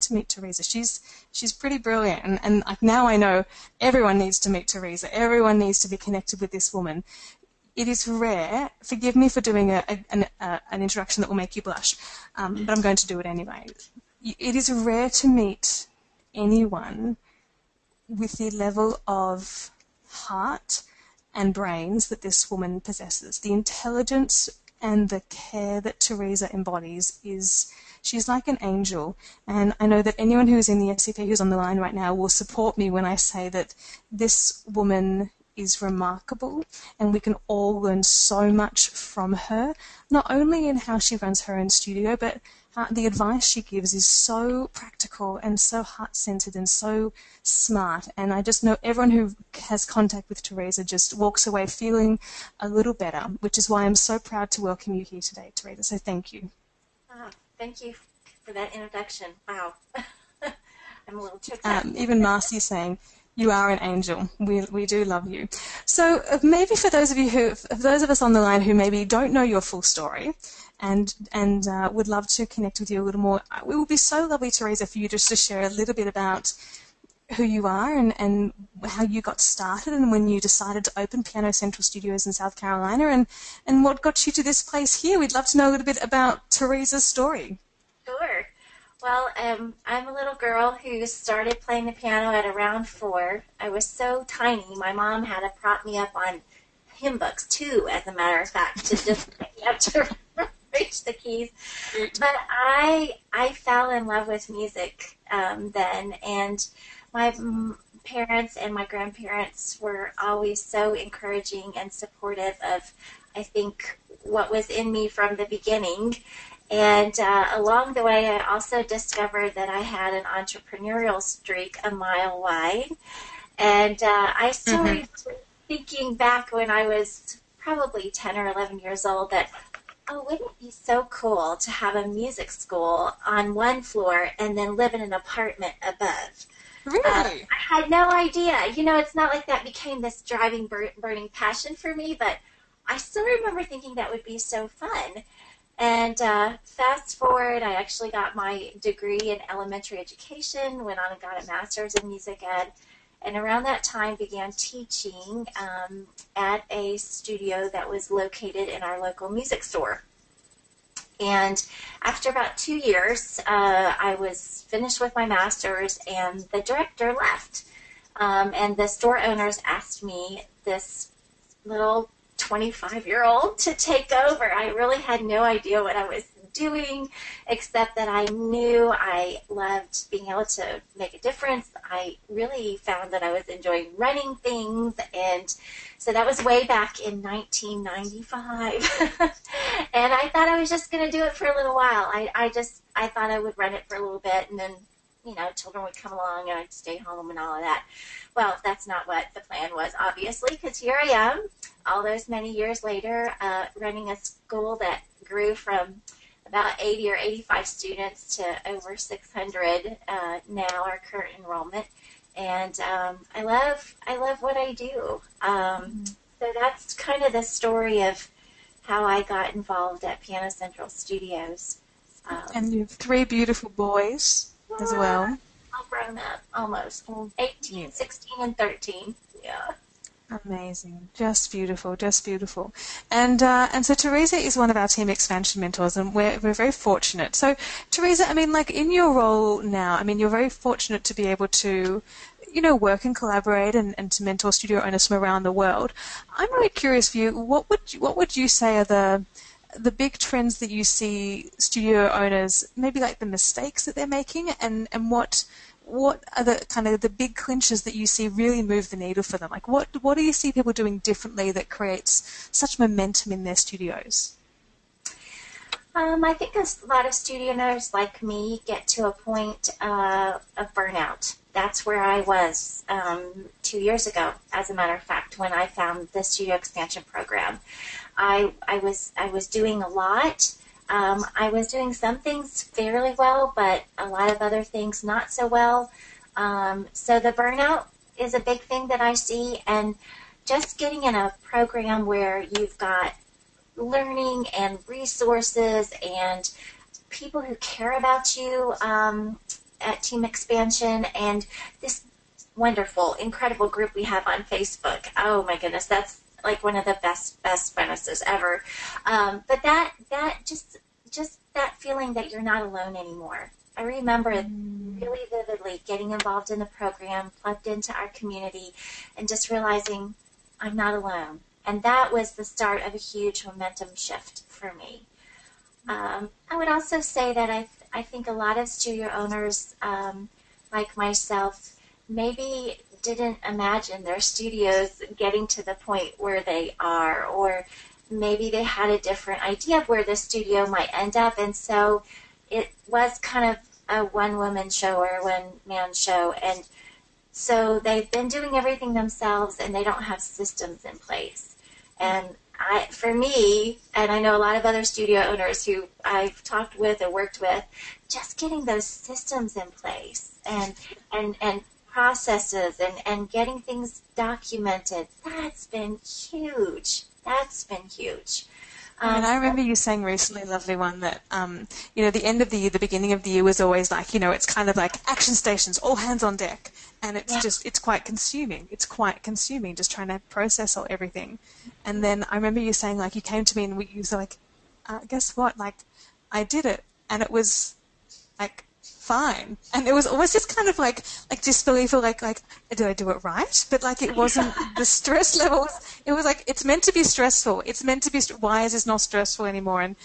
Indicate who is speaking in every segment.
Speaker 1: to meet Theresa. She's pretty brilliant, and now I know everyone needs to meet Theresa. Everyone needs to be connected with this woman. It is rare. Forgive me for doing an introduction that will make you blush, but I'm going to do it anyway. It is rare to meet anyone with the level of heart and brains that this woman possesses. The intelligence and the care that Theresa embodies she's like an angel. And I know that anyone who is in the SCP who's on the line right now will support me when I say that this woman is remarkable, and we can all learn so much from her, not only in how she runs her own studio, but the advice she gives is so practical and so heart-centered and so smart. And I just know everyone who has contact with Theresa just walks away feeling a little better, which is why I'm so proud to welcome you here today, Theresa. So thank you.
Speaker 2: Thank you for that introduction. Wow. I'm a little choked up.
Speaker 1: Even Marcy's saying, you are an angel. We do love you. So maybe for those of us on the line who maybe don't know your full story and would love to connect with you a little more, it would be so lovely, Theresa, for you just to share a little bit about who you are and how you got started and when you decided to open Piano Central Studios in South Carolina and what got you to this place here. We'd love to know a little bit about Theresa's story.
Speaker 2: Sure. Well, I'm a little girl who started playing the piano at around 4. I was so tiny, my mom had to prop me up on hymn books, too, as a matter of fact, to just get me up to reach the keys. But I fell in love with music then, and my parents and my grandparents were always so encouraging and supportive of, I think, what was in me from the beginning. And along the way, I also discovered that I had an entrepreneurial streak a mile wide. And I started thinking back when I was probably 10 or 11 years old that, oh, wouldn't it be so cool to have a music school on one floor and then live in an apartment above?
Speaker 1: Really?
Speaker 2: I had no idea. You know, it's not like that became this driving, burning passion for me, but I still remember thinking that would be so fun. And fast forward, I actually got my degree in elementary education, went on and got a master's in music ed, and around that time began teaching at a studio that was located in our local music store. And after about 2 years, I was finished with my master's, and the director left. And the store owners asked me, this little 25-year-old, to take over. I really had no idea what I was doing, except that I knew I loved being able to make a difference. I really found that I was enjoying running things, and so that was way back in 1995. And I thought I was just going to do it for a little while. I thought I would run it for a little bit, and then, you know, children would come along and I'd stay home and all of that. Well, that's not what the plan was, obviously, because here I am, all those many years later, running a school that grew from about 80 or 85 students to over 600 now, our current enrollment. And I love what I do. So that's kind of the story of how I got involved at Piano Central Studios.
Speaker 1: And you have 3 beautiful boys as well.
Speaker 2: All grown up, almost. 18, 16, and 13. Yeah.
Speaker 1: Amazing. Just beautiful, just beautiful. And so Theresa is one of our team expansion mentors, and we're very fortunate. So Theresa, I mean, like in your role now, I mean, you're very fortunate to be able to, you know, work and collaborate and to mentor studio owners from around the world. I'm really curious for you, what would you say are the big trends that you see studio owners, maybe like the mistakes that they're making, and what are the kind of the big clinches that you see really move the needle for them? Like what do you see people doing differently that creates such momentum in their studios?
Speaker 2: I think a lot of studio owners like me get to a point of burnout. That's where I was 2 years ago, as a matter of fact, when I found the studio expansion program. I was doing a lot. I was doing some things fairly well, but a lot of other things not so well. So the burnout is a big thing that I see, and just getting in a program where you've got learning and resources and people who care about you, at Team Expansion and this wonderful, incredible group we have on Facebook. Oh my goodness, that's like one of the best bonuses ever. But that just that feeling that you're not alone anymore. I remember really vividly getting involved in the program, plugged into our community, and just realizing I'm not alone. And that was the start of a huge momentum shift for me. I would also say that I think a lot of studio owners, like myself, maybe didn't imagine their studios getting to the point where they are, or maybe they had a different idea of where the studio might end up, and so it was kind of a one-woman show or a one-man show, and so they've been doing everything themselves, and they don't have systems in place. And for me, and I know a lot of other studio owners who I've talked with and worked with, just getting those systems in place and processes and getting things documented, that's been huge. That's been huge.
Speaker 1: And I remember you saying recently, lovely one, that, the end of the year, the beginning of the year was always like, it's kind of like action stations, all hands on deck. And it's quite consuming. It's quite consuming, just trying to process everything. And then I remember you saying, like, you came to me and you were like, guess what? Like, I did it. And it was, like, fine. And it was almost just kind of like disbelief, or like, did I do it right? But like, it wasn't the stress levels. It was like, it's meant to be stressful. It's meant to be, why is this not stressful anymore? And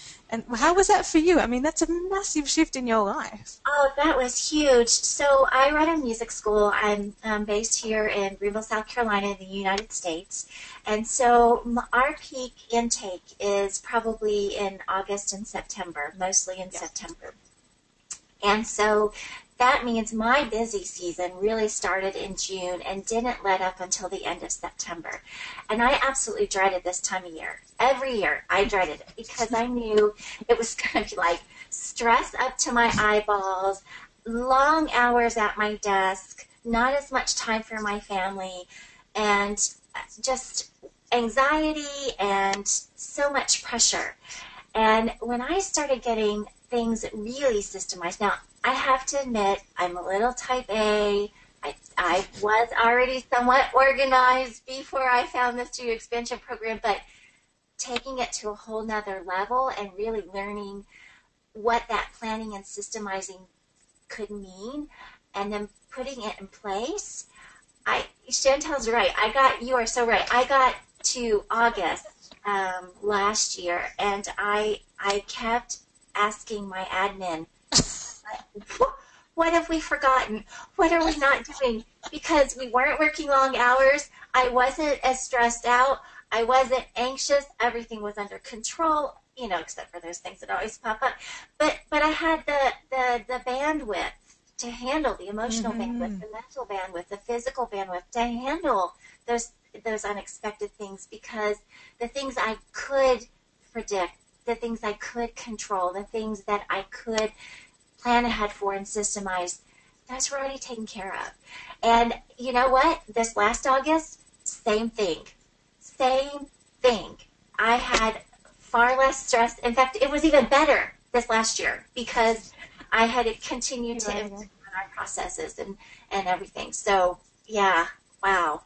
Speaker 1: how was that for you? I mean, that's a massive shift in your life.
Speaker 2: Oh, that was huge. So I run a music school. I'm based here in Greenville, South Carolina in the United States. And so our peak intake is probably in August and September, mostly in September. And so that means my busy season really started in June and didn't let up until the end of September. And I absolutely dreaded this time of year. Every year I dreaded it because I knew it was going to be like stress up to my eyeballs, long hours at my desk, not as much time for my family, and just anxiety and so much pressure. And when I started getting things really systemized, now I have to admit I'm a little type A. I was already somewhat organized before I found the studio expansion program, but taking it to a whole nother level and really learning what that planning and systemizing could mean, and then putting it in place. Chantel's right. You are so right. I got to August last year, and I kept asking my admin, what have we forgotten? What are we not doing? Because we weren't working long hours. I wasn't as stressed out. I wasn't anxious. Everything was under control, except for those things that always pop up. But I had the bandwidth to handle the emotional bandwidth, the mental bandwidth, the physical bandwidth to handle those unexpected things, because the things I could predict, the things I could control, the things that I could plan ahead for and systemize, those were already taken care of. And you know what? This last August, same thing. Same thing. I had far less stress. In fact, it was even better this last year because I had continued to implement our processes and everything. So, yeah, wow.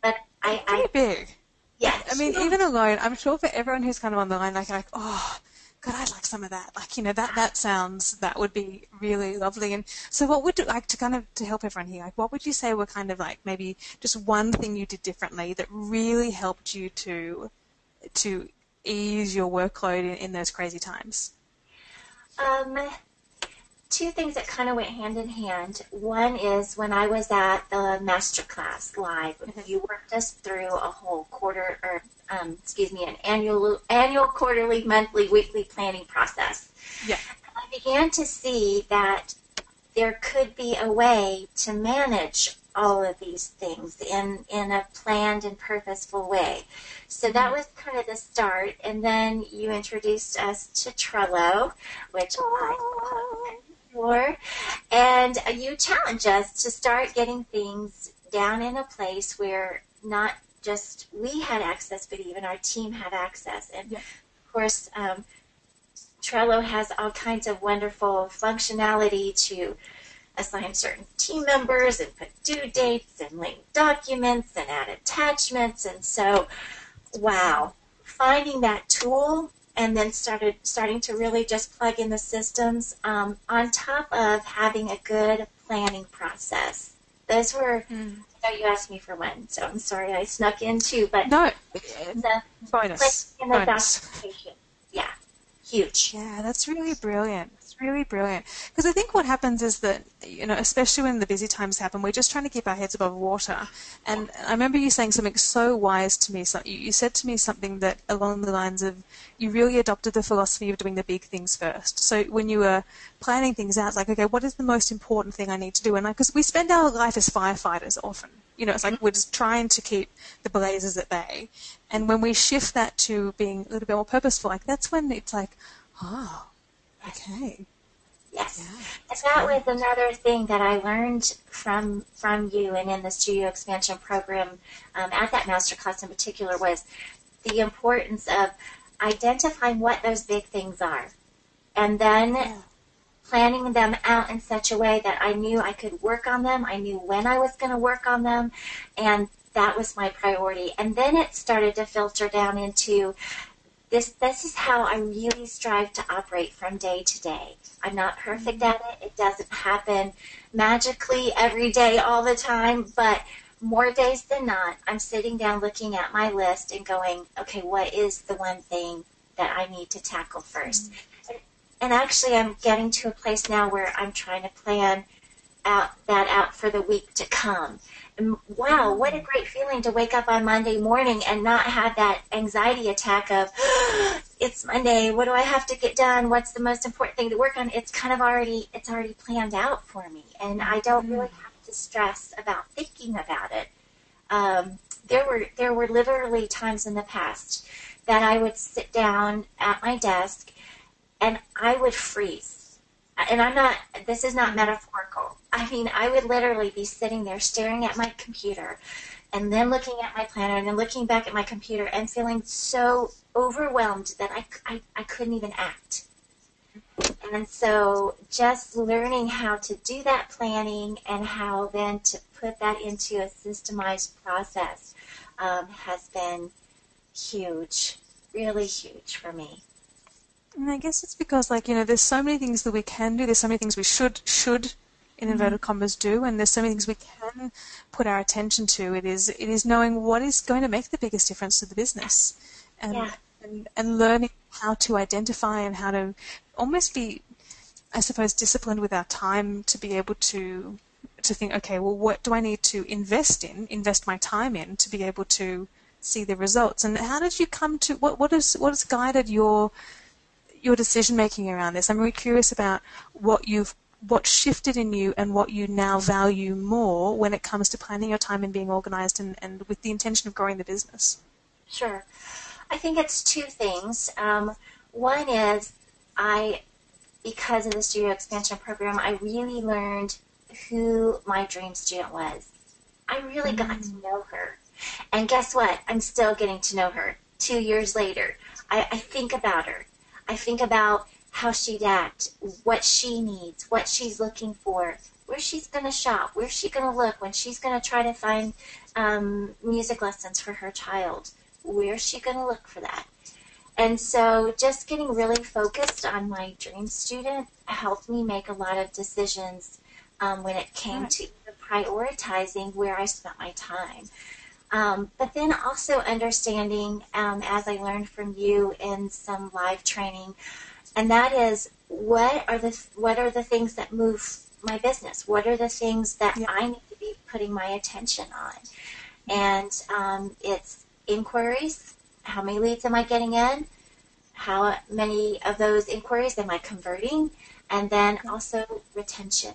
Speaker 2: But
Speaker 1: pretty big.
Speaker 2: Yes.
Speaker 1: I mean, even alone, I'm sure for everyone who's kind of on the line, like, oh, God, I'd like some of that. Like, that would be really lovely. And so what would you like to help everyone here? Like, what would you say were kind of like maybe just one thing you did differently that really helped you to ease your workload in those crazy times?
Speaker 2: Two things that kind of went hand in hand. One is when I was at the Masterclass live, you worked us through a whole an annual, quarterly, monthly, weekly planning process.
Speaker 1: Yeah.
Speaker 2: I began to see that there could be a way to manage all of these things in a planned and purposeful way. So that was kind of the start. And then you introduced us to Trello, which I for, and you challenge us to start getting things down in a place where not just we had access, but even our team had access. And of course, Trello has all kinds of wonderful functionality to assign certain team members and put due dates and link documents and add attachments. And so, wow, finding that tool and then starting to really just plug in the systems on top of having a good planning process. Those were, you asked me for one, so I'm sorry I snuck in too, but
Speaker 1: no,
Speaker 2: the
Speaker 1: bonus.
Speaker 2: in the documentation, yeah, huge.
Speaker 1: Yeah, that's really brilliant. It's really brilliant. Because I think what happens is that, especially when the busy times happen, we're just trying to keep our heads above water. And I remember you saying something so wise to me. So you said to me something that along the lines of, you really adopted the philosophy of doing the big things first. So when you were planning things out, it's like, okay, what is the most important thing I need to do? And because we spend our life as firefighters often. It's like we're just trying to keep the blazes at bay. And when we shift that to being a little bit more purposeful, like that's when it's like, oh, okay.
Speaker 2: Yes.
Speaker 1: Yeah.
Speaker 2: And that was another thing that I learned from you and in the Studio Expansion program at that masterclass in particular was the importance of identifying what those big things are and then planning them out in such a way that I knew I could work on them. I knew when I was going to work on them, and that was my priority. And then it started to filter down into this is how I really strive to operate from day to day. I'm not perfect at it. It doesn't happen magically every day all the time, but more days than not, I'm sitting down looking at my list and going, okay, what is the one thing that I need to tackle first? And actually, I'm getting to a place now where I'm trying to plan out for the week to come. And wow, what a great feeling to wake up on Monday morning and not have that anxiety attack of, it's Monday, what do I have to get done? What's the most important thing to work on? It's kind of already planned out for me, and I don't really have to stress about thinking about it. There were literally times in the past that I would sit down at my desk and I would freeze. And this is not metaphorical. I mean, I would literally be sitting there staring at my computer and then looking at my planner and then looking back at my computer and feeling so overwhelmed that I couldn't even act. And so just learning how to do that planning and how then to put that into a systemized process has been huge, really huge for me.
Speaker 1: And I guess it's because, there's so many things that we can do. There's so many things we should, in inverted commas, do, and there's so many things we can put our attention to. It is knowing what is going to make the biggest difference to the business, and learning how to identify and how to almost be, I suppose, disciplined with our time to be able to think, okay, well, what do I need to invest my time in to be able to see the results? And how did you come to what has guided your decision making around this? I'm really curious about what shifted in you and what you now value more when it comes to planning your time and being organized and with the intention of growing the business.
Speaker 2: Sure. I think it's two things. One is because of the Studio Expansion program, I really learned who my dream student was. I really got to know her. And guess what? I'm still getting to know her 2 years later. I think about her. I think about how she'd act, what she needs, what she's looking for, where she's going to shop, where she's going to look when she's going to try to find music lessons for her child. Where's she going to look for that? And so just getting really focused on my dream student helped me make a lot of decisions when it came to prioritizing where I spent my time. But then also understanding, as I learned from you in some live training, and that is what are the things that move my business? What are the things that I need to be putting my attention on? And it's inquiries. How many leads am I getting in? How many of those inquiries am I converting? And then also retention.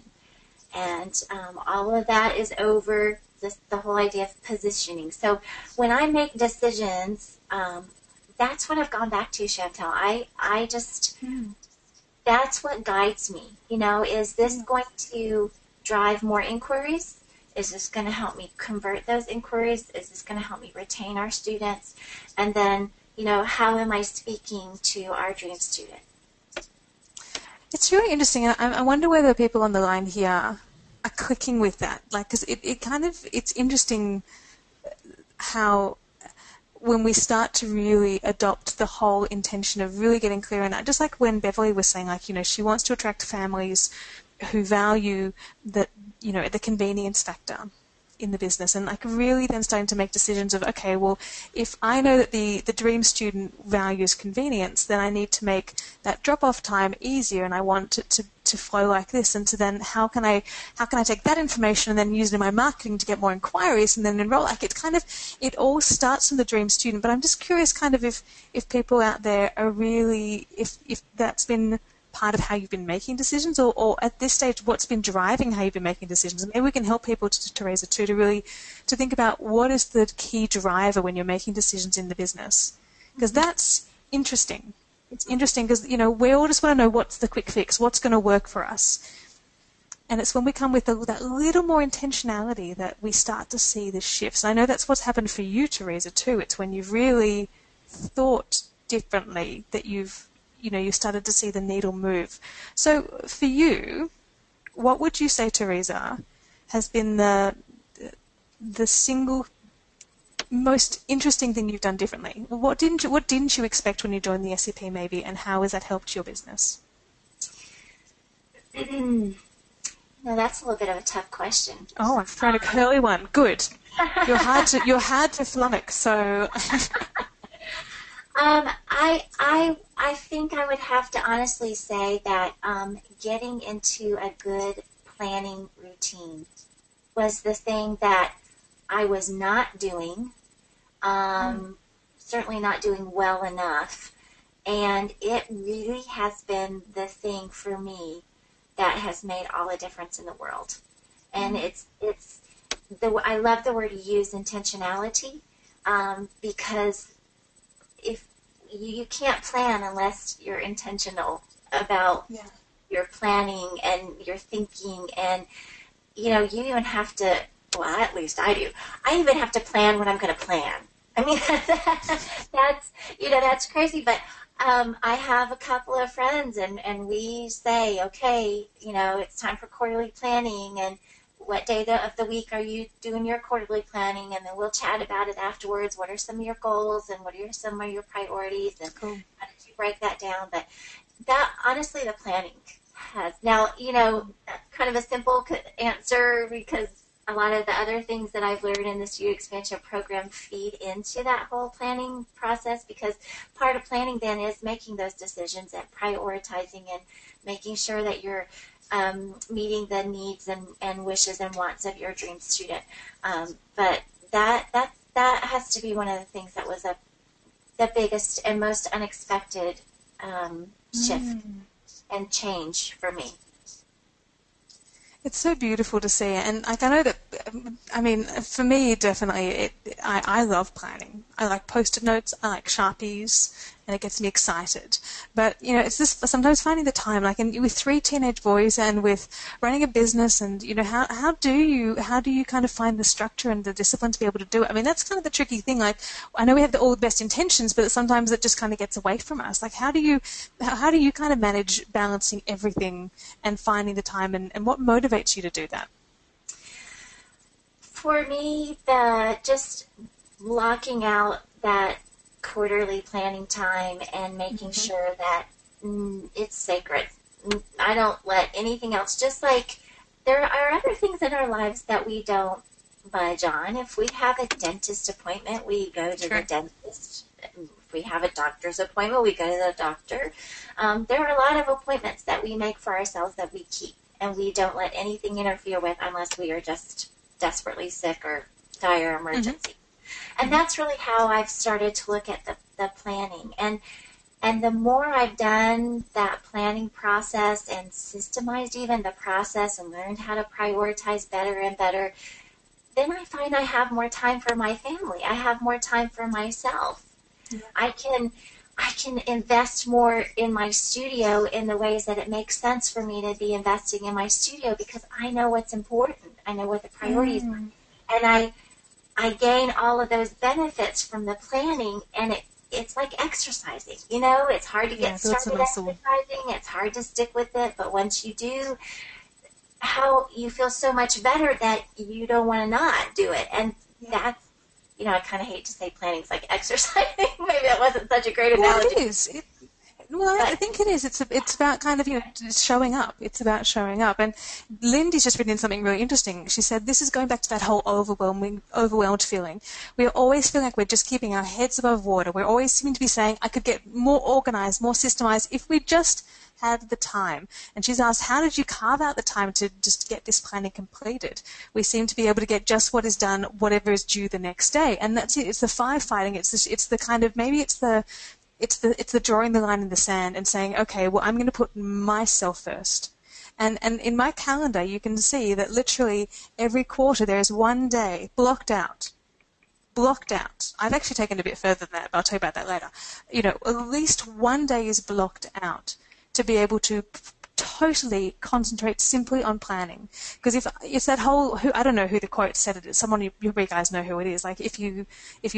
Speaker 2: And all of that is over the whole idea of positioning. So when I make decisions, that's what I've gone back to, Chantel. I just, that's what guides me. Is this going to drive more inquiries? Is this going to help me convert those inquiries? Is this going to help me retain our students? And then, how am I speaking to our dream student?
Speaker 1: It's really interesting. I wonder whether people on the line here are clicking with that. Like, because it's interesting how when we start to really adopt the whole intention of really getting clear on that, just like when Beverly was saying, like, she wants to attract families who value the convenience factor in the business, and like really then starting to make decisions of, okay, well, if I know that the dream student values convenience, then I need to make that drop-off time easier, and I want it to flow like this. And so then how can I take that information and then use it in my marketing to get more inquiries and then enroll? Like, it all starts from the dream student. But I'm just curious kind of if people out there are really, if that's been part of how you've been making decisions, or at this stage what's been driving how you've been making decisions. And maybe we can help people, Theresa, too, to think about what is the key driver when you're making decisions in the business, because that's interesting. It's interesting because we all just want to know what's the quick fix, what's going to work for us, and it's when we come with that little more intentionality that we start to see the shifts. And I know that's what's happened for you, Theresa, too. It's when you've really thought differently that you started to see the needle move. So for you, what would you say, Theresa, has been the single most interesting thing you've done differently? What didn't you expect when you joined the SCP maybe, and how has that helped your business?
Speaker 2: No, that's a little bit of a tough question.
Speaker 1: Oh, I've thrown a curly one. Good. You're hard to flummox, so...
Speaker 2: I think I would have to honestly say that getting into a good planning routine was the thing that I was not doing, certainly not doing well enough, and it really has been the thing for me that has made all the difference in the world. And I love the word you use, intentionality, because if you can't plan unless you're intentional about your planning and your thinking, and you even have to, well, at least I do, I even have to plan when I'm going to plan. I mean, that's crazy, but I have a couple of friends, and we say, okay, it's time for quarterly planning, and what day of the week are you doing your quarterly planning? And then we'll chat about it afterwards. What are some of your goals, and what are some of your priorities, and how did you break that down? But that, honestly, the planning has. Now, kind of a simple answer, because a lot of the other things that I've learned in this youth expansion program feed into that whole planning process, because part of planning then is making those decisions and prioritizing and making sure that you're meeting the needs and wishes and wants of your dream student. But that has to be one of the things that was the biggest and most unexpected shift and change for me.
Speaker 1: It's so beautiful to see, and I know that, for me, definitely, I love planning. I like Post-it notes, I like Sharpies, and it gets me excited. But, it's just sometimes finding the time, like with 3 teenage boys and with running a business, and, how do you kind of find the structure and the discipline to be able to do it? I mean, that's kind of the tricky thing. Like, I know we have all the best intentions, but sometimes it just kind of gets away from us. Like, how do you kind of manage balancing everything and finding the time, and what motivates you to do that?
Speaker 2: For me, just blocking out that quarterly planning time and making sure that it's sacred. I don't let anything else, just like there are other things in our lives that we don't budge on. If we have a dentist appointment, we go to the dentist. If we have a doctor's appointment, we go to the doctor. There are a lot of appointments that we make for ourselves that we keep, and we don't let anything interfere with unless we are just desperately sick or dire emergency. And that's really how I've started to look at the planning. And the more I've done that planning process and systemized even the process and learned how to prioritize better and better, then I find I have more time for my family. I have more time for myself. Yeah. I can invest more in my studio in the ways that it makes sense for me to be investing in my studio, because I know what's important. I know what the priorities are. And I gain all of those benefits from the planning, and it's like exercising. It's hard to get started exercising. It's hard to stick with it, but once you do, how you feel so much better that you don't want to not do it. And that's, I kind of hate to say planning's like exercising. Maybe that wasn't such a great analogy.
Speaker 1: Well, it is. I think it is. It's about kind of, just showing up. It's about showing up. And Lindy's just written in something really interesting. She said, this is going back to that whole overwhelmed feeling. We're always feeling like we're just keeping our heads above water. We're always seeming to be saying, I could get more organized, more systemized if we just had the time. And she's asked, how did you carve out the time to just get this planning completed? We seem to be able to get just what is done, whatever is due the next day. And that's it. It's the firefighting. It's the kind of, maybe it's the drawing the line in the sand and saying, okay, well, I'm going to put myself first. And in my calendar, you can see that literally every quarter there is one day blocked out. I've actually taken it a bit further than that, but I'll tell you about that later. At least one day is blocked out to be able to totally concentrate simply on planning. Because if it's that whole, I don't know who the quote said it is, someone you guys know who it is, like if you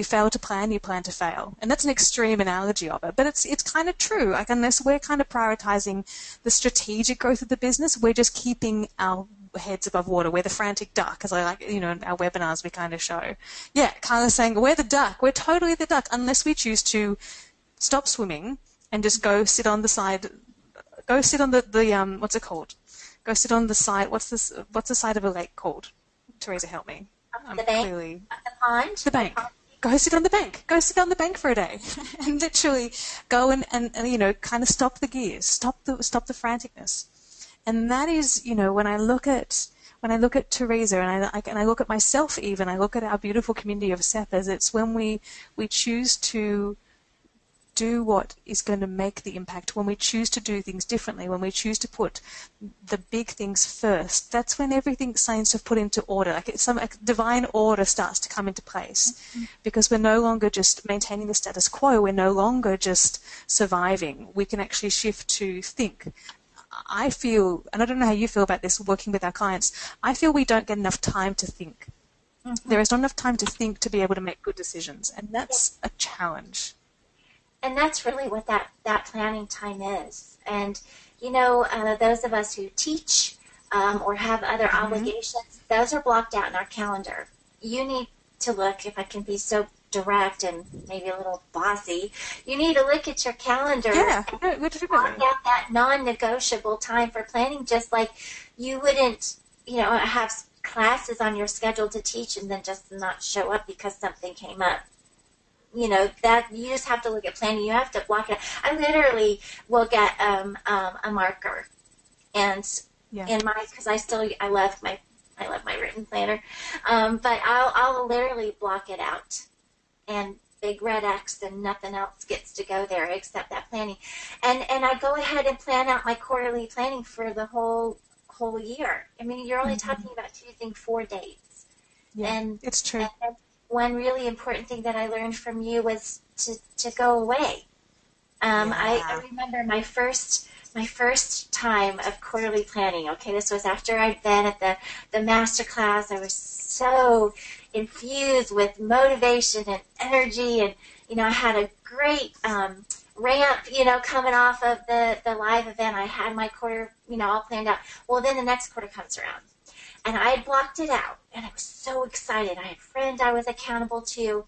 Speaker 1: fail to plan, you plan to fail. And that's an extreme analogy of it, but it's kind of true. Like, unless we're kind of prioritizing the strategic growth of the business, we're just keeping our heads above water. We're the frantic duck, as I like, in our webinars we kind of show. Yeah, Carla's saying, we're the duck. We're totally the duck, unless we choose to stop swimming and just go sit on the side. Go sit on the what's it called? Go sit on the side. What's the side of a lake called? Theresa, help me.
Speaker 2: The bank? The pond?
Speaker 1: The bank. Go sit on the bank. Go sit on the bank for a day, and literally go and kind of stop the gears, stop the franticness. And that is, when I look at Theresa and I look at myself, even I look at our beautiful community of Sethas, it's when we choose to do what is going to make the impact, when we choose to do things differently, when we choose to put the big things first, that's when everything seems to put into order. Like a divine order starts to come into place, because we're no longer just maintaining the status quo. We're no longer just surviving. We can actually shift to think. I feel, and I don't know how you feel about this working with our clients, I feel we don't get enough time to think. There is not enough time to think to be able to make good decisions, and that's a challenge.
Speaker 2: And that's really what that planning time is. And, those of us who teach or have other obligations, those are blocked out in our calendar. You need to look, if I can be so direct and maybe a little bossy, you need to look at your calendar and block out that non-negotiable time for planning, just like you wouldn't, have classes on your schedule to teach and then just not show up because something came up. That you just have to look at planning. You have to block it. I literally will get a marker, and in my, because I love my written planner, but I'll literally block it out, and big red X, and nothing else gets to go there except that planning, and I go ahead and plan out my quarterly planning for the whole year. I mean, you're only talking about choosing 4 dates.
Speaker 1: Yeah, and it's true.
Speaker 2: And one really important thing that I learned from you was to go away. I remember my first time of quarterly planning. Okay, this was after I'd been at the Masterclass. I was so infused with motivation and energy, and I had a great ramp, coming off of the live event. I had my quarter, all planned out. Well, then the next quarter comes around. And I had blocked it out, and I was so excited. I had a friend I was accountable to,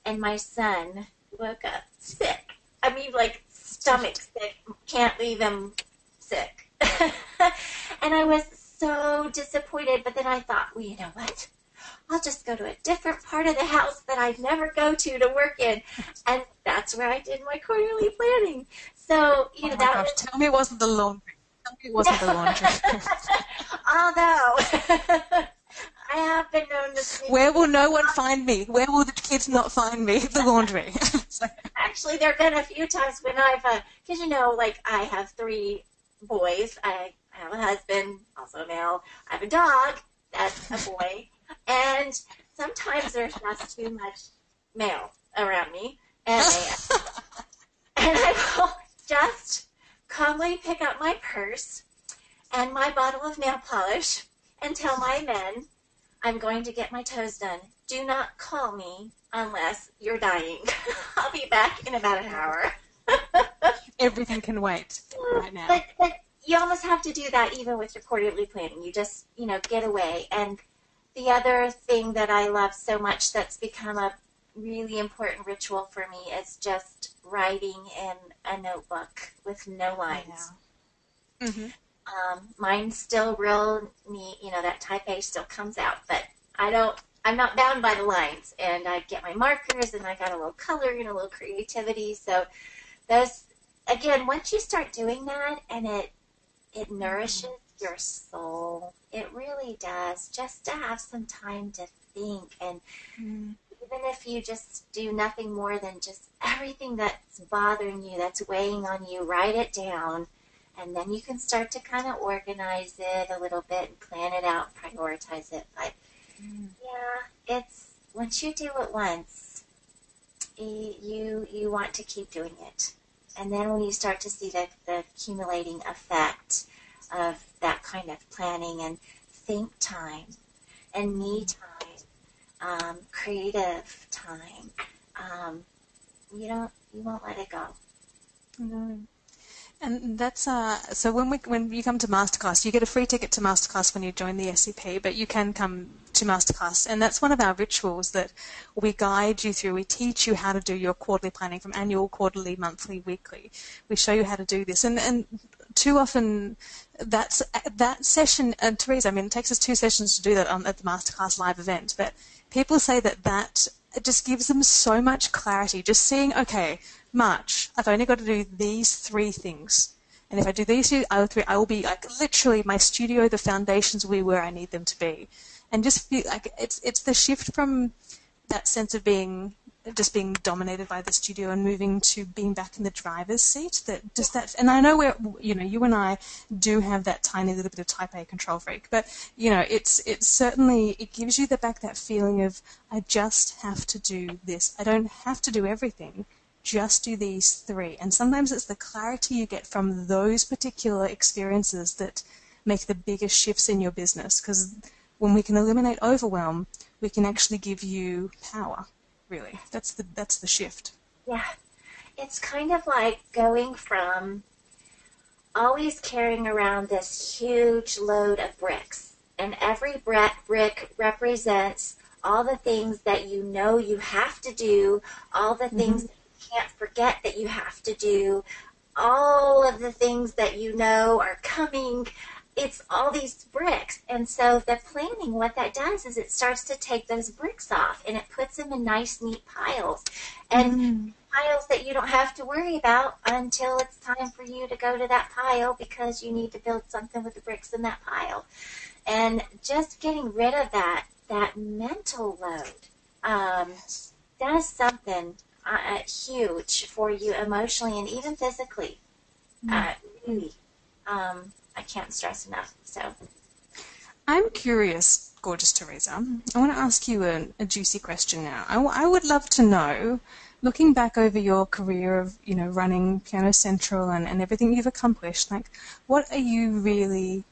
Speaker 2: and my son woke up sick. I mean, like, stomach sick. Can't leave him sick. And I was so disappointed, but then I thought, well, you know what? I'll just go to a different part of the house that I'd never go to work in. And that's where I did my quarterly planning. So,
Speaker 1: tell me it wasn't the laundry. It wasn't the laundry.
Speaker 2: Oh, no. I have been known to sleep.
Speaker 1: Where will no one find me? Where will the kids not find me? The laundry.
Speaker 2: Actually, there have been a few times when I've, because, I have 3 boys. I have a husband, also a male. I have a dog. That's a boy. And sometimes there's just too much male around me. And I will just calmly pick up my purse and my bottle of nail polish and tell my men, I'm going to get my toes done. Do not call me unless you're dying. I'll be back in about an hour.
Speaker 1: Everything can wait right now.
Speaker 2: But you almost have to do that even with your quarterly planning. You just, get away. And the other thing that I love so much that's become a really important ritual for me is just writing in a notebook with no lines.
Speaker 1: Yeah. Mm-hmm.
Speaker 2: Mine's still real neat, that type A still comes out, but I'm not bound by the lines, and I get my markers, and I got a little color and a little creativity. So those, again, once you start doing that, and it nourishes your soul, it really does, just to have some time to think. And even if you just do nothing more than just everything that's bothering you, that's weighing on you, write it down. And then you can start to kind of organize it a little bit and plan it out, prioritize it. But yeah, it's once you do it once, you want to keep doing it. And then when you start to see the accumulating effect of that kind of planning and think time and me time, creative time, you won't let it go.
Speaker 1: No. And that's so when you come to Masterclass, you get a free ticket to Masterclass when you join the SCP, but you can come to Masterclass, and that's one of our rituals that we guide you through. We teach you how to do your quarterly planning from annual, quarterly, monthly, weekly. We show you how to do this, and too often that session, and Theresa, it takes us 2 sessions to do that at the Masterclass live event, but people say that it just gives them so much clarity, just seeing, okay, March, I've only got to do these 3 things. And if I do these 3, I will be like literally my studio, the foundations will be where I need them to be. And just feel like it's the shift from that sense of being dominated by the studio and moving to being back in the driver's seat. And I know you and I do have that tiny little bit of type A control freak, but it's certainly, it gives you that feeling of, I just have to do this. I don't have to do everything. Just do these 3. And sometimes it's the clarity you get from those particular experiences that make the biggest shifts in your business. Because when we can eliminate overwhelm, we can actually give you power, really. That's the shift.
Speaker 2: Yeah. It's kind of like going from always carrying around this huge load of bricks. And every brick represents all the things that you have to do, all the things can't forget that you have to do, all of the things that are coming. It's all these bricks. And so the planning, what that does is it starts to take those bricks off, and it puts them in nice, neat piles. And piles that you don't have to worry about until it's time for you to go to that pile because you need to build something with the bricks in that pile. And just getting rid of that mental load does something huge for you emotionally and even physically. Really, I can't stress enough. So,
Speaker 1: I'm curious, gorgeous Theresa. I want to ask you a juicy question now. I would love to know, looking back over your career of running Piano Central and everything you've accomplished, like, what are you really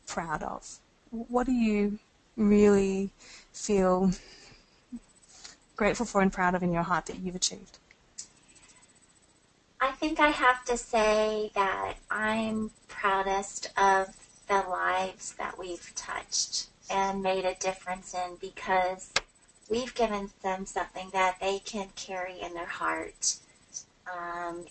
Speaker 1: proud of? What do you really feel grateful for and proud of in your heart that you've achieved?
Speaker 2: I think I have to say that I'm proudest of the lives that we've touched and made a difference in, because we've given them something that they can carry in their heart,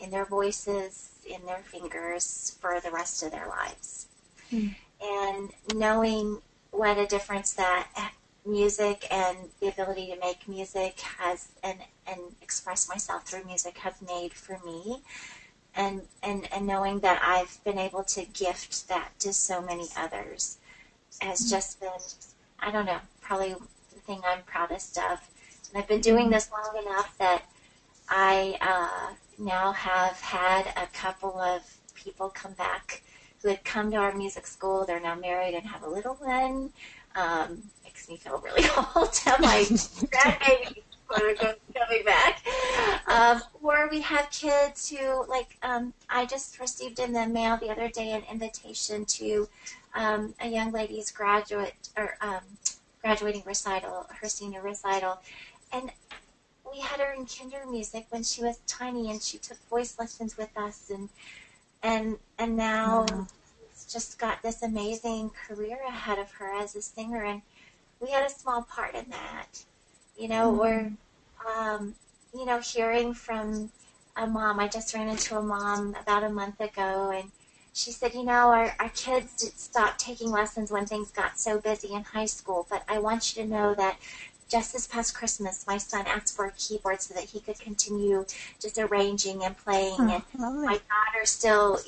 Speaker 2: in their voices, in their fingers for the rest of their lives. And knowing what a difference that music and the ability to make music has and express myself through music has made for me, and knowing that I've been able to gift that to so many others has just been, I don't know, probably the thing I'm proudest of. And I've been doing this long enough that I now have had a couple of people come back who had come to our music school. They're now married and have a little one. Makes me feel really old to have my grandbaby coming back. Or we have kids who, like, I just received in the mail the other day an invitation to a young lady's graduating recital, her senior recital, and we had her in kinder music when she was tiny, and she took voice lessons with us, and now just got this amazing career ahead of her as a singer, and we had a small part in that, or, hearing from a mom. I just ran into a mom about a month ago, and she said, our kids stopped taking lessons when things got so busy in high school, but I want you to know that just this past Christmas, my son asked for a keyboard so that he could continue just arranging and playing, and
Speaker 1: lovely.
Speaker 2: my daughter still,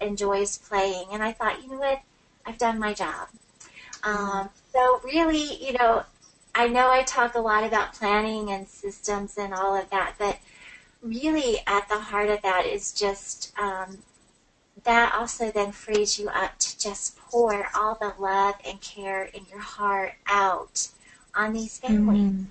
Speaker 2: enjoys playing, and I thought, you know what, I've done my job. So really, I know I talk a lot about planning and systems and all of that, but really at the heart of that is just that also then frees you up to just pour all the love and care in your heart out on these families.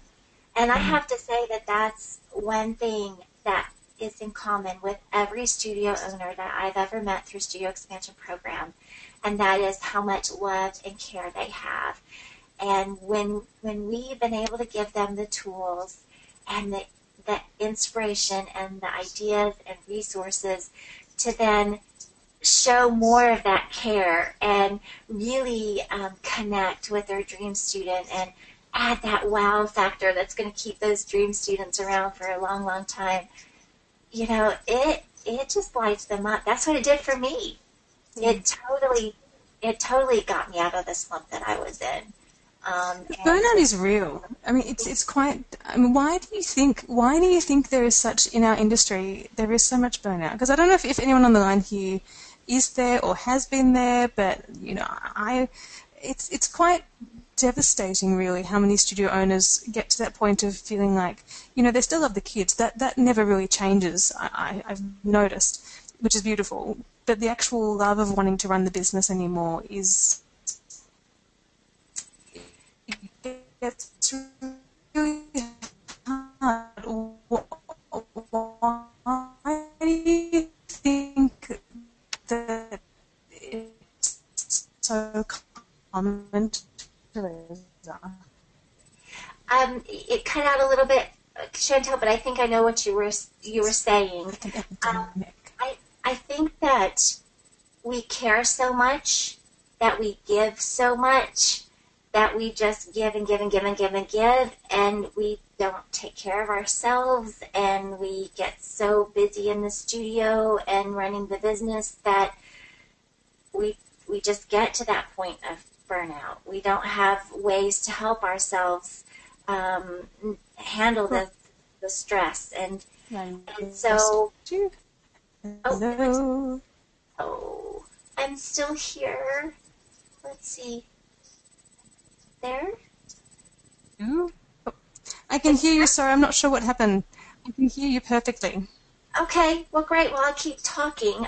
Speaker 2: And I have to say that that's one thing that is in common with every studio owner that I've ever met through Studio Expansion Program, and that is how much love and care they have. And when we've been able to give them the tools and the inspiration and the ideas and resources to then show more of that care and really connect with their dream student and add that wow factor that's going to keep those dream students around for a long, long time, it just lights them up. That's what it did for me. It totally got me out of the slump that I was in.
Speaker 1: Burnout is real. I mean, it's quite. I mean, why do you think there is such in our industry? There is so much burnout, because I don't know if anyone on the line here is there or has been there, but it's quite devastating, really, how many studio owners get to that point of feeling like they still love the kids. That never really changes. I've noticed, which is beautiful. But the actual love of wanting to run the business anymore is. It's really hard. Why do you think that it's so common, Theresa?
Speaker 2: It cut out a little bit, Chantel, but I think I know what you were saying. I think that we care so much, that we give so much, that we just give and give and give and give and give, and we don't take care of ourselves, and we get so busy in the studio and running the business that we just get to that point of burnout. We don't have ways to help ourselves handle the stress, and so.
Speaker 1: Hello.
Speaker 2: Oh, I'm still here. Let's see. There?
Speaker 1: Oh, I can hear you. Sorry, I'm not sure what happened. I can hear you perfectly.
Speaker 2: Okay. Well, great. Well, I'll keep talking.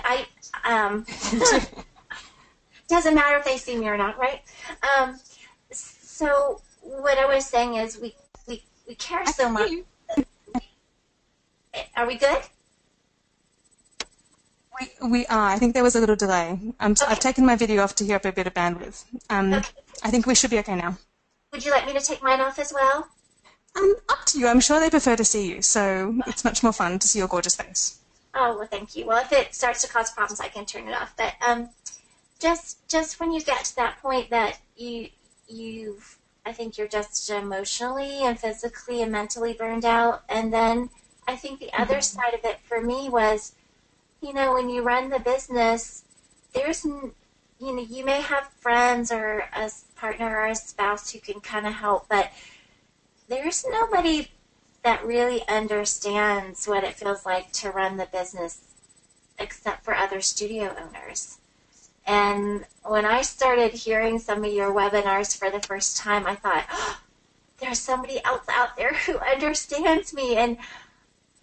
Speaker 2: Doesn't matter if they see me or not, right? So what I was saying is we care so much. Are we good?
Speaker 1: We are. I think there was a little delay.
Speaker 2: Okay.
Speaker 1: I've taken my video off to hear up a bit of bandwidth.
Speaker 2: Okay.
Speaker 1: I think we should be okay now.
Speaker 2: Would you like me to take mine off as well?
Speaker 1: Up to you. I'm sure they prefer to see you, so it's much more fun to see your gorgeous face.
Speaker 2: Oh, well, thank you. Well, if it starts to cause problems, I can turn it off. But just when you get to that point that I think you're just emotionally and physically and mentally burned out. And then I think the other side of it for me was, when you run the business, you may have friends or a partner or a spouse who can kind of help, but there's nobody that really understands what it feels like to run the business except for other studio owners. And when I started hearing some of your webinars for the first time, I thought, there's somebody else out there who understands me and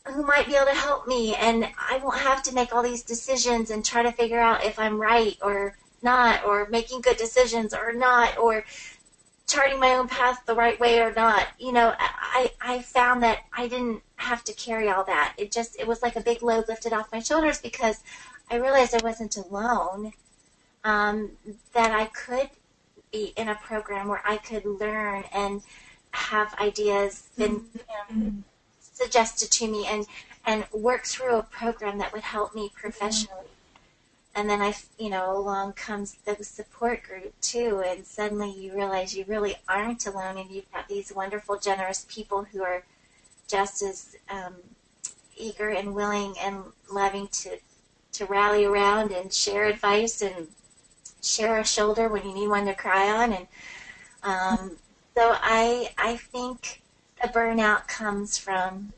Speaker 2: who might be able to help me, and I won't have to make all these decisions and try to figure out if I'm right or not, or making good decisions or not, or charting my own path the right way or not. I found that I didn't have to carry all that. It was like a big load lifted off my shoulders, because I realized I wasn't alone, that I could be in a program where I could learn and have ideas suggested to me and work through a program that would help me professionally. And then along comes the support group too, and suddenly you realize you really aren't alone, and you've got these wonderful, generous people who are just as eager and willing and loving to rally around and share advice and share a shoulder when you need one to cry on. And so I think a burnout comes from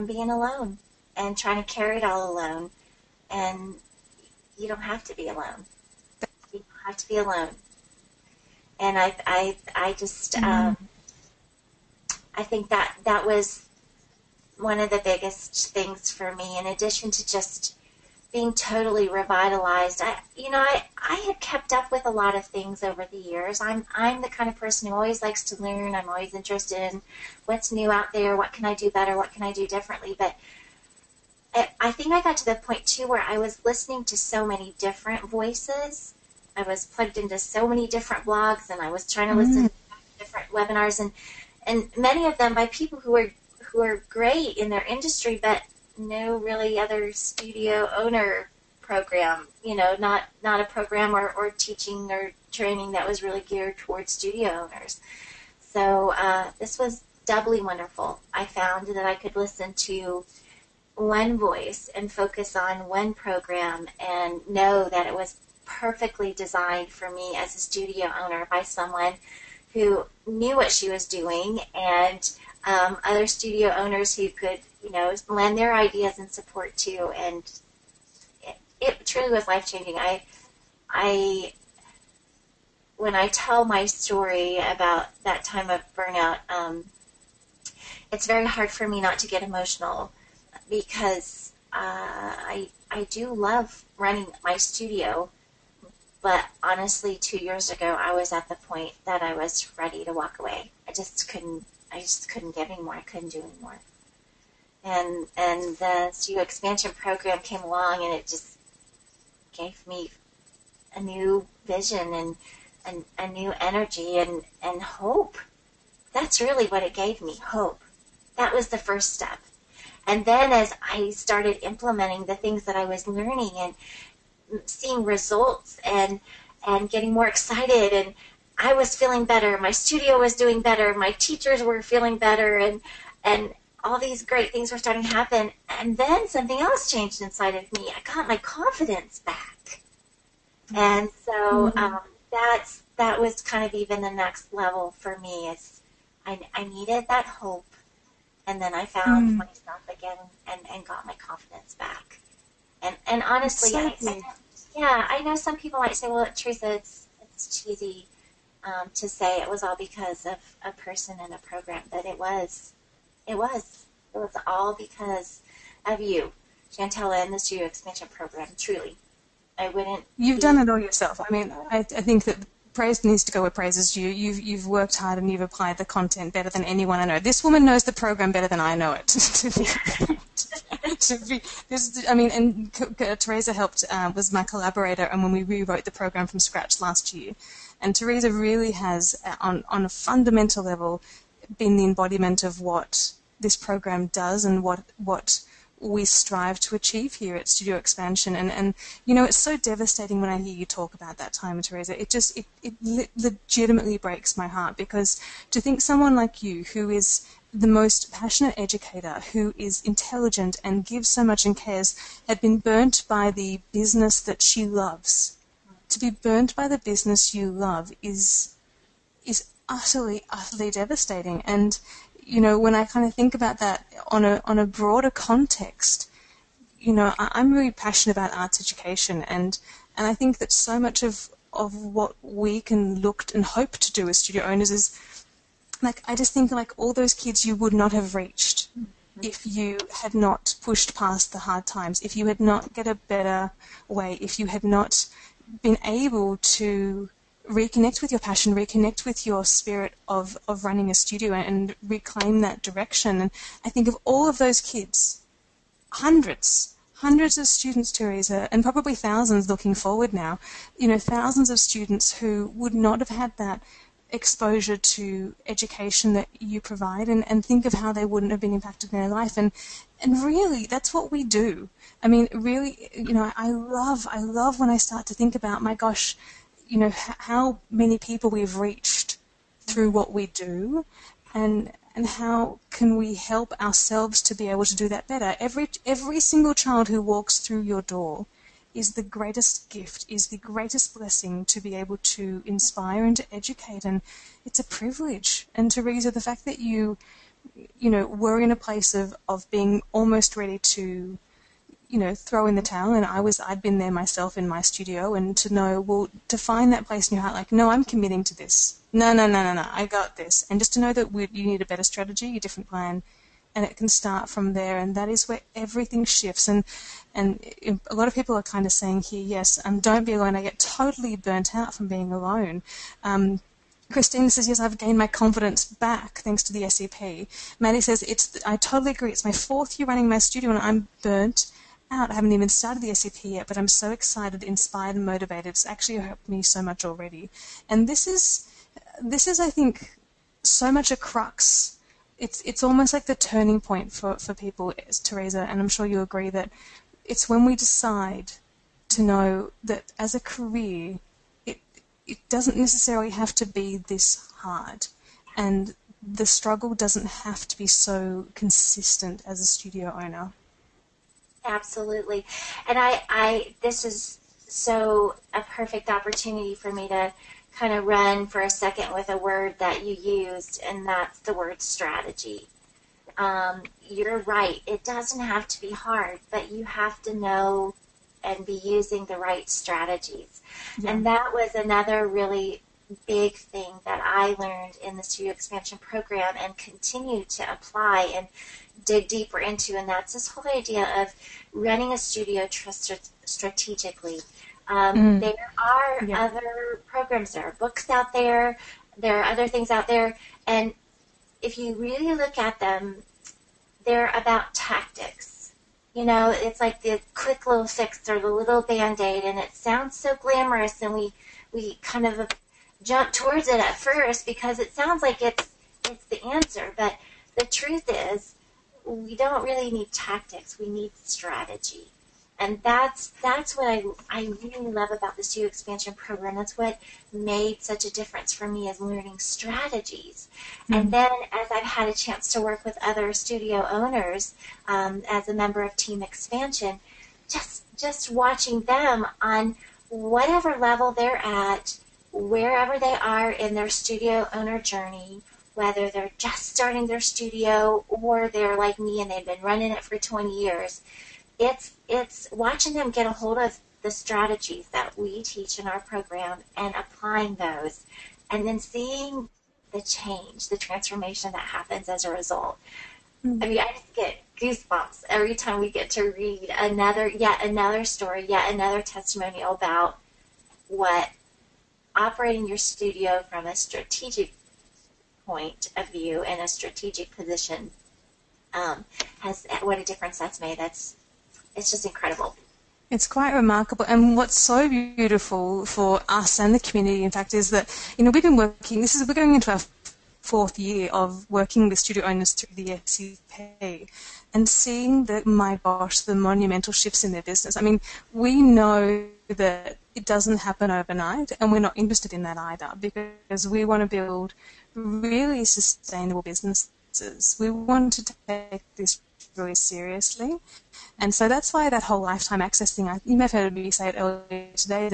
Speaker 2: being alone and trying to carry it all alone. And you don't have to be alone. You don't have to be alone. And I just I think that was one of the biggest things for me, in addition to just being totally revitalized. I had kept up with a lot of things over the years. I'm the kind of person who always likes to learn. I'm always interested in what's new out there, what can I do better, what can I do differently. But I think I got to the point, too, where I was listening to so many different voices. I was plugged into so many different blogs, and I was trying to listen to different webinars, and many of them by people who are great in their industry, but no really other studio owner program, not a program or teaching or training that was really geared towards studio owners. So this was doubly wonderful. I found that I could listen to one voice and focus on one program and know that it was perfectly designed for me as a studio owner by someone who knew what she was doing, and other studio owners who could, lend their ideas and support too. And it truly was life-changing. When I tell my story about that time of burnout, it's very hard for me not to get emotional, because I do love running my studio, but honestly, 2 years ago, I was at the point that I was ready to walk away. I just couldn't give anymore. I couldn't do anymore. And the studio expansion program came along, and it just gave me a new vision and a new energy and hope. That's really what it gave me, hope. That was the first step. And then as I started implementing the things that I was learning and seeing results and getting more excited, and I was feeling better, my studio was doing better, my teachers were feeling better, and all these great things were starting to happen. And then something else changed inside of me. I got my confidence back. And so that was kind of even the next level for me. Is I needed that hope. And then I found myself again and got my confidence back. And honestly, I know some people might say, well, Theresa, it's cheesy to say it was all because of a person and a program, but it was all because of you, Chantella, and the Studio Expansion Program, truly.
Speaker 1: You've done it all yourself. I mean, I think that praise needs to go where praise is due. You've worked hard and you've applied the content better than anyone I know. This woman knows the program better than I know it. Theresa helped, was my collaborator, and when we rewrote the program from scratch last year. And Theresa really has, on a fundamental level, been the embodiment of what this program does and what we strive to achieve here at Studio Expansion. And it's so devastating when I hear you talk about that time, Theresa. It legitimately breaks my heart, because to think someone like you, who is the most passionate educator, who is intelligent and gives so much and cares, had been burnt by the business that she loves. To be burnt by the business you love is utterly, utterly devastating. And when I kind of think about that on a broader context, I'm really passionate about arts education, and I think that so much of what we can look and hope to do as studio owners is, I just think all those kids you would not have reached if you had not pushed past the hard times, if you had not get a better way, if you had not been able to reconnect with your passion, reconnect with your spirit of running a studio and reclaim that direction. And I think of all of those kids, hundreds of students, Theresa, and probably thousands looking forward now, thousands of students who would not have had that exposure to education that you provide, and think of how they wouldn't have been impacted in their life. And really, that's what we do. I mean, really, I love when I start to think about, my gosh, how many people we've reached through what we do, and how can we help ourselves to be able to do that better. Every single child who walks through your door is the greatest gift, is the greatest blessing to be able to inspire and to educate, and it's a privilege. And Theresa, the fact that you were in a place of being almost ready to, throw in the towel, and I'd been there myself in my studio, and to know, well, to find that place in your heart, like, no, I'm committing to this. No, I got this. And just to know that you need a better strategy, a different plan, and it can start from there, and that is where everything shifts. And a lot of people are kind of saying here, yes, don't be alone. I get totally burnt out from being alone. Christine says, yes, I've gained my confidence back thanks to the SEP. Maddie says, I totally agree. It's my 4th year running my studio and I'm burnt out. I haven't even started the SEP yet, but I'm so excited, inspired, and motivated. It's actually helped me so much already. And this is, I think, so much a crux. It's almost like the turning point for people, Theresa, and I'm sure you agree that it's when we decide to know that as a career, it doesn't necessarily have to be this hard, and the struggle doesn't have to be so consistent as a studio owner.
Speaker 2: Absolutely. And I this is so a perfect opportunity for me to kind of run for a second with a word that you used, and that's the word strategy. You're right. It doesn't have to be hard, but you have to know and be using the right strategies. Yeah. And that was another really big thing that I learned in the studio expansion program and continue to apply and dig deeper into, and that's this whole idea of running a studio strategically. There are other programs, there are books out there, there are other things out there, and if you really look at them, they're about tactics. It's like the quick little fix or the little Band-Aid, and it sounds so glamorous, and we kind of jump towards it at first because it sounds like it's the answer. But the truth is, we don't really need tactics. We need strategy. And that's what I really love about the studio expansion program. That's what made such a difference for me, is learning strategies. Mm-hmm. And then as I've had a chance to work with other studio owners as a member of Team Expansion, just watching them on whatever level they're at, wherever they are in their studio owner journey, whether they're just starting their studio or they're like me and they've been running it for 20 years, it's watching them get a hold of the strategies that we teach in our program and applying those, and then seeing the change, the transformation that happens as a result. Mm-hmm. I mean, I just get goosebumps every time we get to read yet another story, yet another testimonial about what operating your studio from a strategic point of view and a strategic position what a difference that's made. It's just incredible.
Speaker 1: It's quite remarkable. And what's so beautiful for us and the community, in fact, is that, we've been working, we're going into our 4th year of working with studio owners through the SEP and seeing the monumental shifts in their business. I mean, we know that it doesn't happen overnight, and we're not interested in that either, because we want to build really sustainable businesses. We want to take this really seriously. And so that's why that whole lifetime access thing, you may have heard me say it earlier today,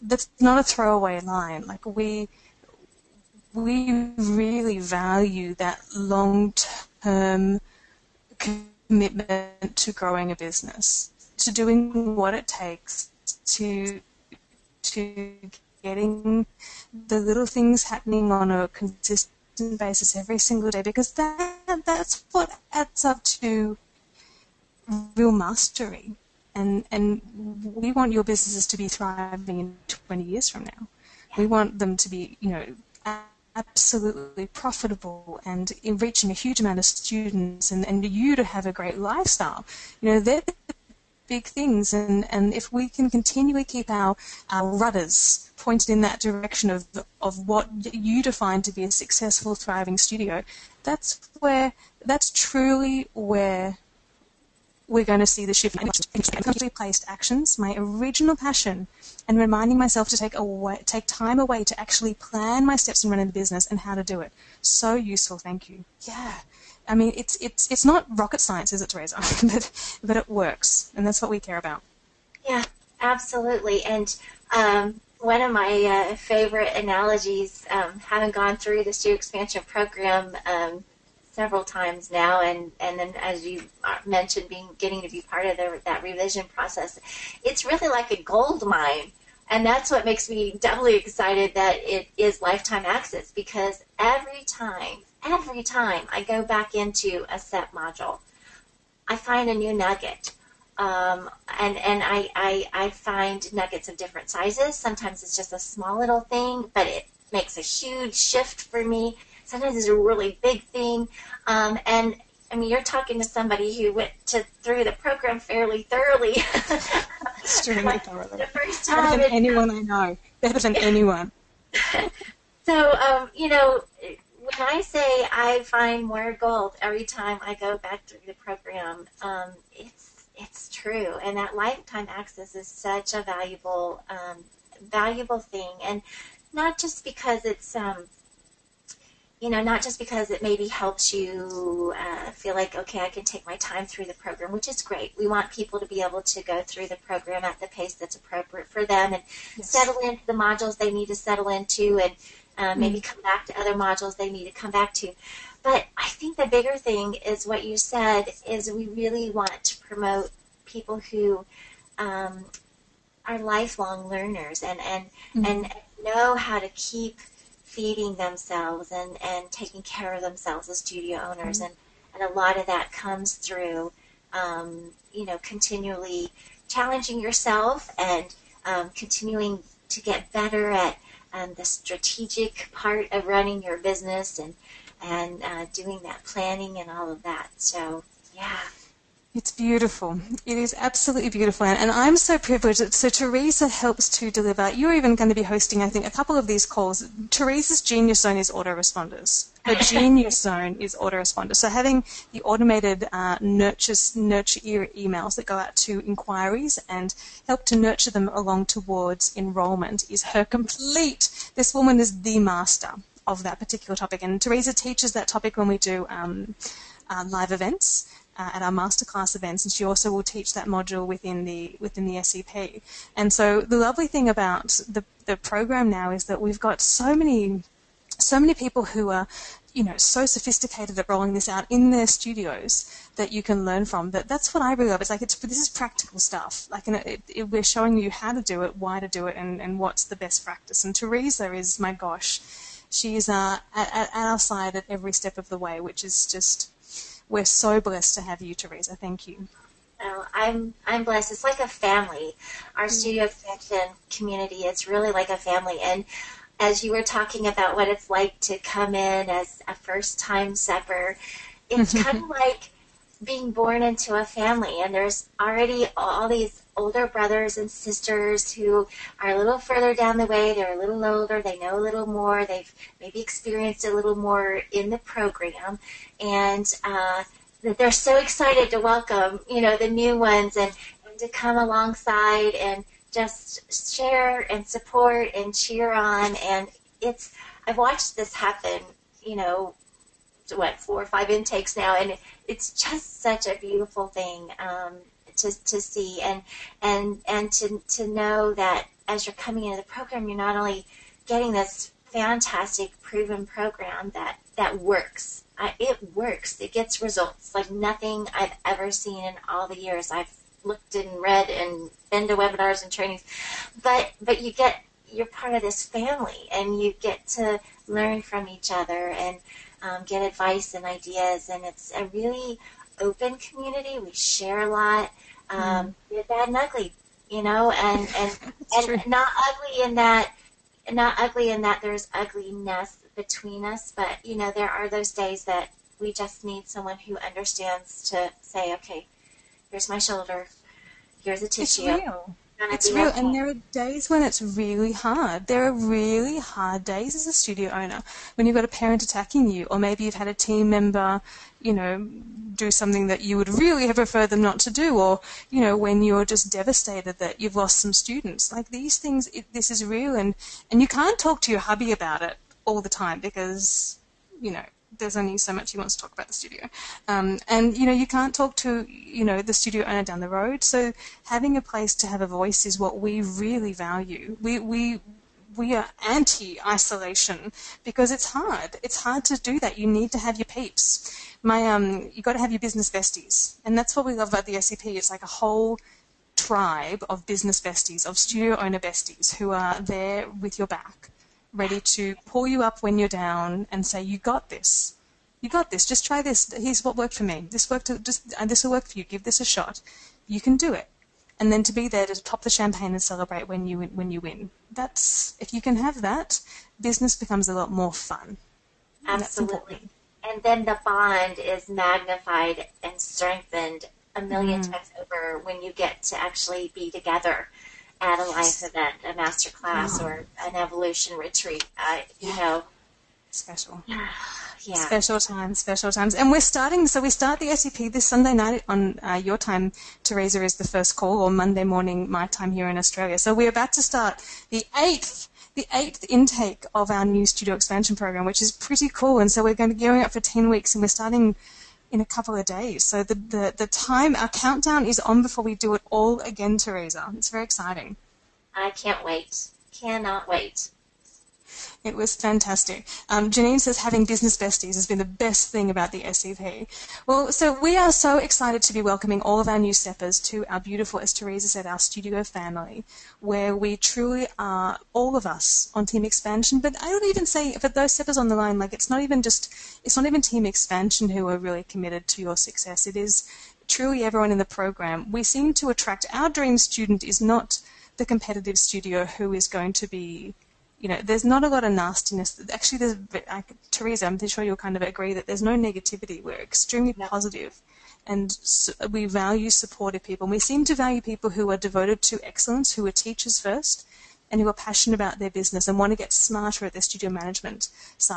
Speaker 1: that's not a throwaway line. Like, we really value that long-term commitment to growing a business, to doing what it takes, to getting the little things happening on a consistent basis every single day, because that's what adds up to real mastery. And we want your businesses to be thriving in 20 years from now. We want them to be, absolutely profitable and reaching a huge amount of students, and you to have a great lifestyle. They're the big things. And if we can continually keep our rudders pointed in that direction of what you define to be a successful, thriving studio, that's truly where we're going to see the shift. Placed actions, my original passion, and reminding myself to take time away to actually plan my steps in running the business and how to do it. So useful, thank you. Yeah. I mean, it's not rocket science, is it, Theresa? but it works, and that's what we care about.
Speaker 2: Yeah, absolutely. And one of my favorite analogies, having gone through the studio expansion program several times now, and then, as you mentioned, getting to be part of that revision process, it's really like a gold mine. And that's what makes me doubly excited that it is lifetime access, because every time I go back into a set module, I find a new nugget. And I find nuggets of different sizes. Sometimes it's just a small little thing, but it makes a huge shift for me. Sometimes it's a really big thing. And I mean, you're talking to somebody who went through the program fairly thoroughly.
Speaker 1: Extremely thoroughly.
Speaker 2: The first time.
Speaker 1: Better than anyone I know. Better than anyone.
Speaker 2: So, when I say I find more gold every time I go back through the program, it's true. And that lifetime access is such a valuable thing. And not just because it's not just because it maybe helps you feel like, okay, I can take my time through the program, which is great. We want people to be able to go through the program at the pace that's appropriate for them and settle into the modules they need to settle into, and maybe come back to other modules they need to come back to. But I think the bigger thing is what you said, is we really want to promote people who are lifelong learners and know how to keep feeding themselves and taking care of themselves as studio owners. And a lot of that comes through, continually challenging yourself and continuing to get better at the strategic part of running your business and doing that planning and all of that. So, yeah.
Speaker 1: It's beautiful. It is absolutely beautiful. And I'm so privileged. So Theresa helps to deliver. You're even going to be hosting, I think, a couple of these calls. Theresa's Genius Zone is autoresponders. Her Genius Zone is autoresponders. So having the automated nurture emails that go out to inquiries and help to nurture them along towards enrollment is her complete. This woman is the master of that particular topic. And Theresa teaches that topic when we do live events. At our masterclass events, and she also will teach that module within the SEP. And so the lovely thing about the program now is that we've got so many people who are, so sophisticated at rolling this out in their studios that you can learn from. That's what I really love. It's like this is practical stuff. Like we're showing you how to do it, why to do it, and what's the best practice. And Theresa is, my gosh, she is at our side at every step of the way, which is just. We're so blessed to have you, Theresa. Thank you.
Speaker 2: Oh, I'm blessed. It's like a family. Our studio expansion community is really like a family. And as you were talking about what it's like to come in as a first-time sepper, it's kind of like being born into a family. And there's already all these older brothers and sisters who are a little further down the way. They're a little older. They know a little more. They've maybe experienced a little more in the program. And they're so excited to welcome, the new ones and to come alongside and just share and support and cheer on. And I've watched this happen, 4 or 5 intakes now, and it's just such a beautiful thing to see and to know that as you're coming into the program, you're not only getting this fantastic proven program that works. It works. It gets results like nothing I've ever seen in all the years I've looked and read and been to webinars and trainings. But you're part of this family, and you get to learn from each other and get advice and ideas, and it's a really open community. We share a lot. Good, bad, and ugly, and not ugly in that there's ugliness between us, but there are those days that we just need someone who understands to say, okay, here's my shoulder, Here's a
Speaker 1: It's
Speaker 2: tissue.
Speaker 1: real.
Speaker 2: Gonna
Speaker 1: It's
Speaker 2: be
Speaker 1: real,
Speaker 2: okay.
Speaker 1: and there are days when it's really hard. There are really hard days as a studio owner when you've got a parent attacking you, or maybe you've had a team member, do something that you would really have preferred them not to do, or, when you're just devastated that you've lost some students. Like these things, this is real, and you can't talk to your hubby about it all the time because, there's only so much he wants to talk about the studio. And, you can't talk to, the studio owner down the road. So having a place to have a voice is what we really value. We are anti-isolation because it's hard. It's hard to do that. You need to have your peeps. You got to have your business besties. And that's what we love about the SEP. It's like a whole tribe of business besties, of studio owner besties who are there with your back, ready to pull you up when you're down and say, you got this. You got this. Just try this. Here's what worked for me. This will work for you. Give this a shot. You can do it. And then to be there to top the champagne and celebrate when you win. If you can have that, business becomes a lot more fun.
Speaker 2: Absolutely. And then the bond is magnified and strengthened a million times over when you get to actually be together at a life event, a master class, or an evolution retreat.
Speaker 1: Special.
Speaker 2: Yeah.
Speaker 1: Special times. And we start the SEP this Sunday night on your time, Theresa, is the first call, or Monday morning, my time here in Australia. So we're about to start the eighth intake of our new studio expansion program, which is pretty cool. And so we're going to be gearing up for 10 weeks, and we're starting in a couple of days. So the time, our countdown is on before we do it all again, Theresa. It's very exciting.
Speaker 2: I can't wait. Cannot wait.
Speaker 1: It was fantastic. Janine says having business besties has been the best thing about the SEP. Well, so we are so excited to be welcoming all of our new steppers to our beautiful, as Theresa said, our studio family, where we truly are, all of us, on Team Expansion. But I would even say, for those steppers on the line, it's not even Team Expansion who are really committed to your success. It is truly everyone in the program. We seem to attract, our dream student is not the competitive studio who is going to be, there's not a lot of nastiness. Actually, Theresa, I'm sure you'll kind of agree that there's no negativity. We're extremely positive, and we value supportive people. And we seem to value people who are devoted to excellence, who are teachers first, and who are passionate about their business and want to get smarter at their studio management side.